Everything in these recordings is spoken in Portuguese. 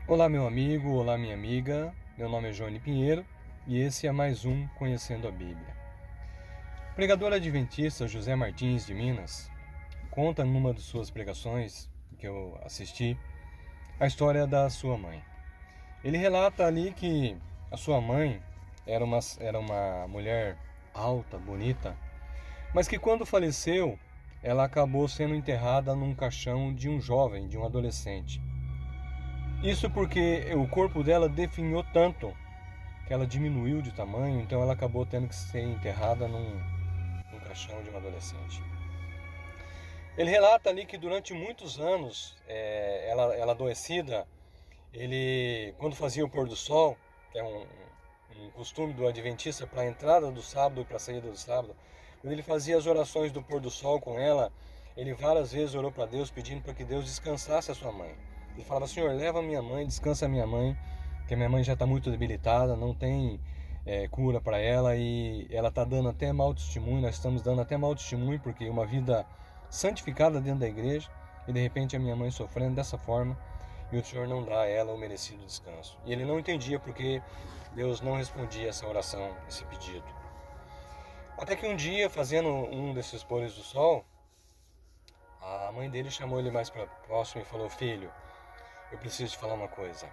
Olá, meu amigo, olá, minha amiga. Meu nome é Johnny Pinheiro e esse é mais um Conhecendo a Bíblia. O pregador adventista José Martins de Minas conta numa de suas pregações que eu assisti a história da sua mãe. Ele relata ali que a sua mãe era uma mulher alta, bonita, mas que quando faleceu, ela acabou sendo enterrada num caixão de um jovem, de um adolescente. Isso porque o corpo dela definhou tanto que ela diminuiu de tamanho, então ela acabou tendo que ser enterrada num caixão de um adolescente. Ele relata ali que durante muitos anos, ela adoecida, ele, quando fazia o pôr do sol, que é um costume do adventista para a entrada do sábado e para a saída do sábado, quando ele fazia as orações do pôr do sol com ela, ele várias vezes orou para Deus pedindo para que Deus descansasse a sua mãe. Ele falava: Senhor, leva a minha mãe, descansa a minha mãe, que a minha mãe já está muito debilitada, não tem cura para ela e ela está dando até mau testemunho, nós estamos dando até mau testemunho porque uma vida santificada dentro da igreja e de repente a minha mãe sofrendo dessa forma e o Senhor não dá a ela o merecido descanso. E ele não entendia porque Deus não respondia essa oração, esse pedido. Até que um dia, fazendo um desses pôres do sol, a mãe dele chamou ele mais para próximo e falou: Filho, eu preciso te falar uma coisa.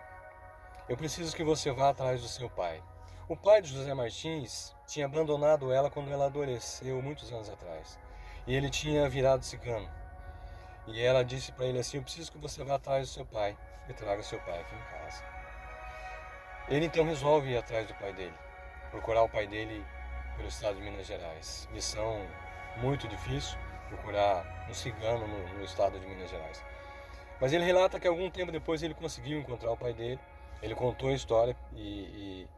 Eu preciso que você vá atrás do seu pai. O pai de José Martins tinha abandonado ela quando ela adoeceu muitos anos atrás. E ele tinha virado cigano. E ela disse para ele assim: eu preciso que você vá atrás do seu pai e traga seu pai aqui em casa. Ele então resolve ir atrás do pai dele, procurar o pai dele pelo estado de Minas Gerais. Missão muito difícil, procurar um cigano no estado de Minas Gerais. Mas ele relata que algum tempo depois ele conseguiu encontrar o pai dele. Ele contou a história e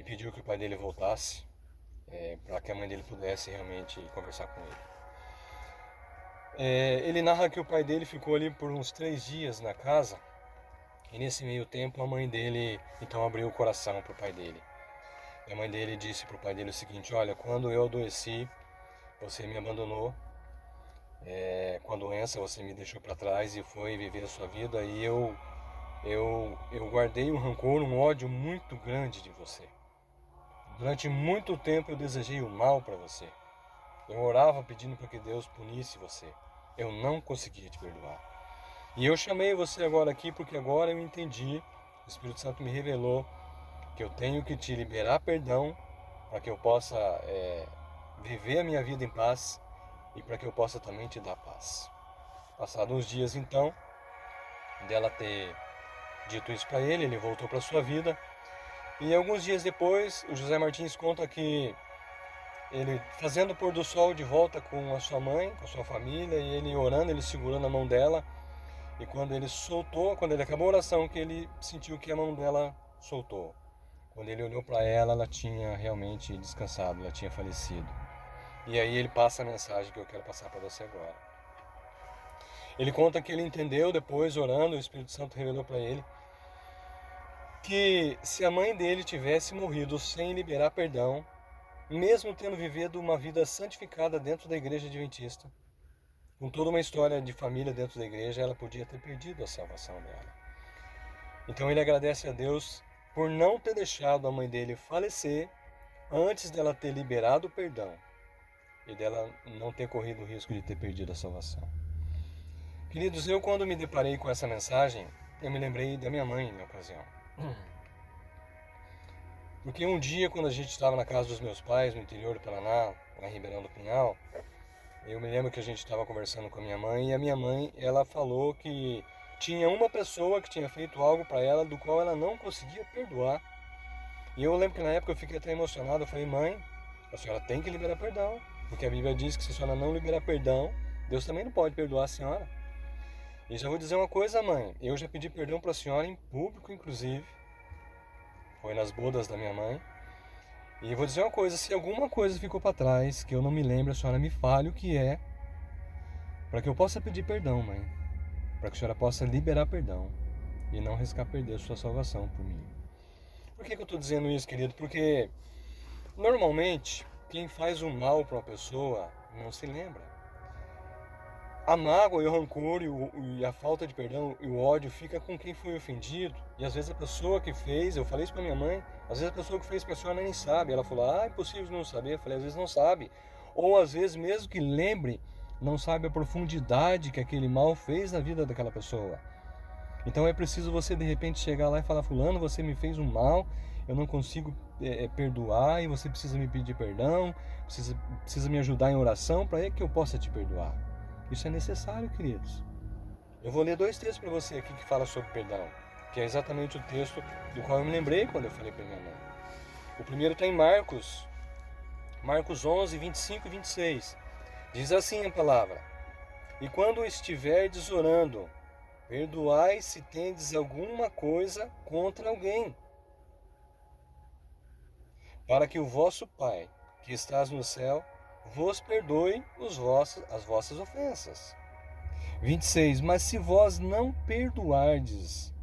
pediu que o pai dele voltasse para que a mãe dele pudesse realmente conversar com ele. Ele narra que o pai dele ficou ali por uns 3 dias na casa e nesse meio tempo a mãe dele então abriu o coração para o pai dele. E a mãe dele disse para o pai dele o seguinte: olha, quando eu adoeci, você me abandonou, com a doença você me deixou para trás e foi viver a sua vida e eu guardei um rancor, um ódio muito grande de você. Durante muito tempo eu desejei o mal para você. Eu orava pedindo para que Deus punisse você. Eu não conseguia te perdoar. E eu chamei você agora aqui porque agora eu entendi, o Espírito Santo me revelou que eu tenho que te liberar perdão para que eu possa viver a minha vida em paz e para que eu possa também te dar paz. Passados uns dias então, dela ter dito isso para ele, ele voltou para sua vida. E alguns dias depois, o José Martins conta que ele fazendo o pôr do sol de volta com a sua mãe, com a sua família, e ele orando, ele segurando a mão dela. E quando ele soltou, quando ele acabou a oração, que ele sentiu que a mão dela soltou. Quando ele olhou para ela, ela tinha realmente descansado, ela tinha falecido. E aí ele passa a mensagem que eu quero passar para você agora. Ele conta que ele entendeu depois, orando, o Espírito Santo revelou para ele que se a mãe dele tivesse morrido sem liberar perdão, mesmo tendo vivido uma vida santificada dentro da igreja adventista, com toda uma história de família dentro da igreja, ela podia ter perdido a salvação dela. Então ele agradece a Deus por não ter deixado a mãe dele falecer antes dela ter liberado o perdão e dela não ter corrido o risco de ter perdido a salvação. Queridos, eu quando me deparei com essa mensagem, eu me lembrei da minha mãe na ocasião. Porque um dia, quando a gente estava na casa dos meus pais, no interior do Paraná, lá em Ribeirão do Pinhal, eu me lembro que a gente estava conversando com a minha mãe e a minha mãe, ela falou que tinha uma pessoa que tinha feito algo para ela do qual ela não conseguia perdoar. E eu lembro que na época eu fiquei até emocionado, eu falei: mãe, a senhora tem que liberar perdão, porque a Bíblia diz que se a senhora não liberar perdão, Deus também não pode perdoar a senhora. E já vou dizer uma coisa, mãe, eu já pedi perdão para a senhora em público, inclusive, foi nas bodas da minha mãe. E vou dizer uma coisa, se alguma coisa ficou para trás, que eu não me lembro, a senhora me fale o que é, para que eu possa pedir perdão, mãe. Para que a senhora possa liberar perdão e não arriscar perder a sua salvação por mim. Por que eu estou dizendo isso, querido? Porque normalmente quem faz o mal para uma pessoa não se lembra. a mágoa e o rancor e a falta de perdão e o ódio fica com quem foi ofendido. E às vezes a pessoa que fez, eu falei isso pra minha mãe, às vezes a pessoa que fez pra senhora nem sabe. Ela falou, é impossível não saber. Eu falei, às vezes não sabe. Ou às vezes mesmo que lembre, não sabe a profundidade que aquele mal fez na vida daquela pessoa. Então é preciso você de repente chegar lá e falar, fulano, você me fez um mal, eu não consigo perdoar e você precisa me pedir perdão, precisa me ajudar em oração para que eu possa te perdoar. Isso é necessário, queridos. Eu vou ler 2 textos para você aqui que falam sobre perdão, que é exatamente o texto do qual eu me lembrei quando eu falei para minha mãe. O primeiro está em Marcos 11, 25 e 26. Diz assim a palavra: E quando estiverdes orando, perdoai se tendes alguma coisa contra alguém, para que o vosso Pai, que estás no céu, vos perdoe as vossas ofensas. 26. Mas se vós não perdoardes,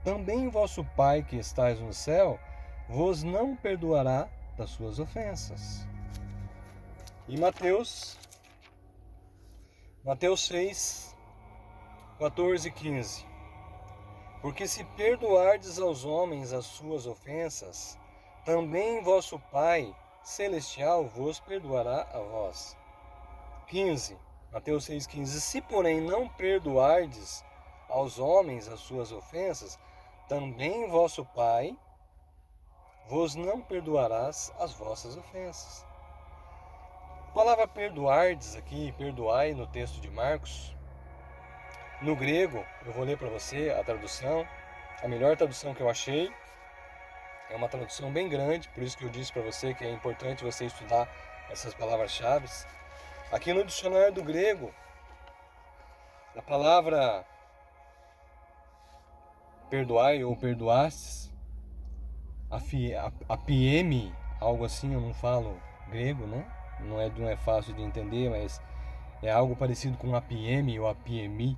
também vosso Pai, que estás no céu, vos não perdoará das suas ofensas. E Mateus 6, 14 e 15. Porque se perdoardes aos homens as suas ofensas, também vosso Pai celestial vos perdoará a vós. 15. Mateus 6,15. Se porém não perdoardes aos homens as suas ofensas, também vosso Pai vos não perdoarás as vossas ofensas. A palavra perdoardes aqui, perdoai no texto de Marcos, no grego, eu vou ler para você a tradução, a melhor tradução que eu achei. É uma tradução bem grande, por isso que eu disse para você que é importante você estudar essas palavras-chave. Aqui no dicionário do grego, a palavra perdoai ou perdoastes, apiemi, algo assim, eu não falo grego, né? Não é fácil de entender, mas é algo parecido com apiemi ou apiemi.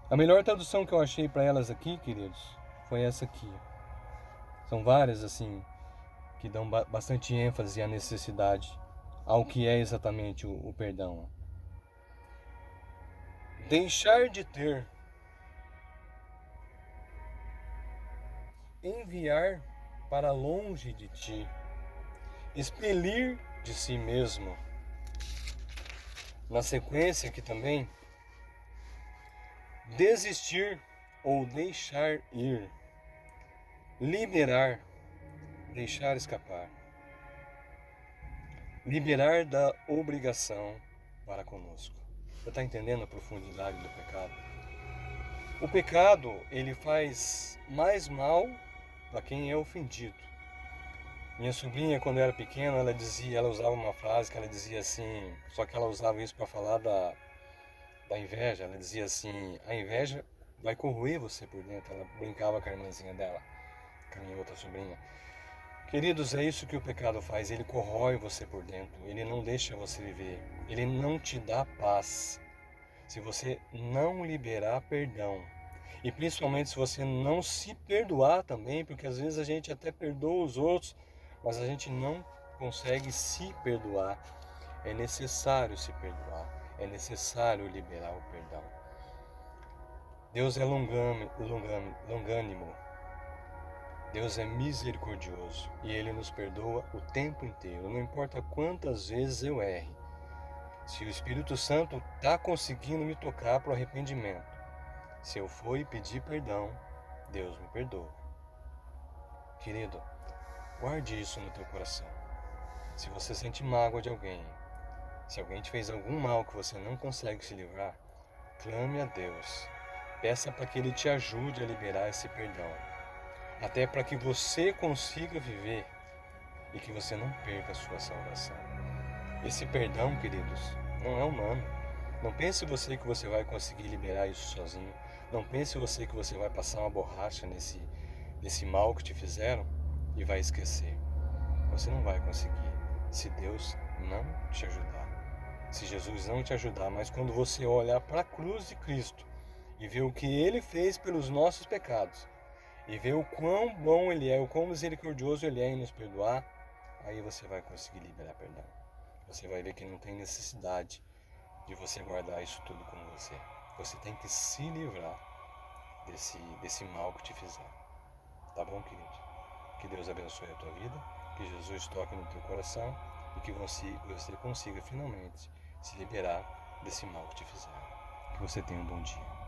A melhor tradução que eu achei para elas aqui, queridos, foi essa aqui. São várias, assim, que dão bastante ênfase à necessidade, ao que é exatamente o perdão. Deixar de ter, enviar para longe de ti, expelir de si mesmo. Na sequência aqui também, desistir ou deixar ir, liberar, deixar escapar, liberar da obrigação para conosco. Você está entendendo a profundidade do pecado? O pecado, ele faz mais mal para quem é ofendido. Minha sobrinha, quando era pequena, ela usava uma frase que ela dizia assim, só que ela usava isso para falar da inveja. Ela dizia assim, a inveja vai corroer você por dentro. Ela brincava com a irmãzinha dela, com a minha outra sobrinha. Queridos, é isso que o pecado faz, ele corrói você por dentro, ele não deixa você viver, ele não te dá paz. Se você não liberar perdão, e principalmente se você não se perdoar também, porque às vezes a gente até perdoa os outros, mas a gente não consegue se perdoar. É necessário se perdoar, é necessário liberar o perdão. Deus é longânimo, Deus é misericordioso e Ele nos perdoa o tempo inteiro, não importa quantas vezes eu erre. Se o Espírito Santo está conseguindo me tocar para o arrependimento, se eu for e pedir perdão, Deus me perdoa. Querido, guarde isso no teu coração. Se você sente mágoa de alguém, se alguém te fez algum mal que você não consegue se livrar, clame a Deus. Peça para que Ele te ajude a liberar esse perdão. Até para que você consiga viver e que você não perca a sua salvação. Esse perdão, queridos, não é humano. Não pense você que você vai conseguir liberar isso sozinho. Não pense você que você vai passar uma borracha nesse mal que te fizeram e vai esquecer. Você não vai conseguir se Deus não te ajudar. Se Jesus não te ajudar, mas quando você olhar para a cruz de Cristo e ver o que Ele fez pelos nossos pecados, e ver o quão bom Ele é, o quão misericordioso Ele é em nos perdoar, aí você vai conseguir liberar perdão. Você vai ver que não tem necessidade de você guardar isso tudo com você. Você tem que se livrar desse mal que te fizeram. Tá bom, querido? Que Deus abençoe a tua vida, que Jesus toque no teu coração e que você consiga finalmente se liberar desse mal que te fizeram. Que você tenha um bom dia.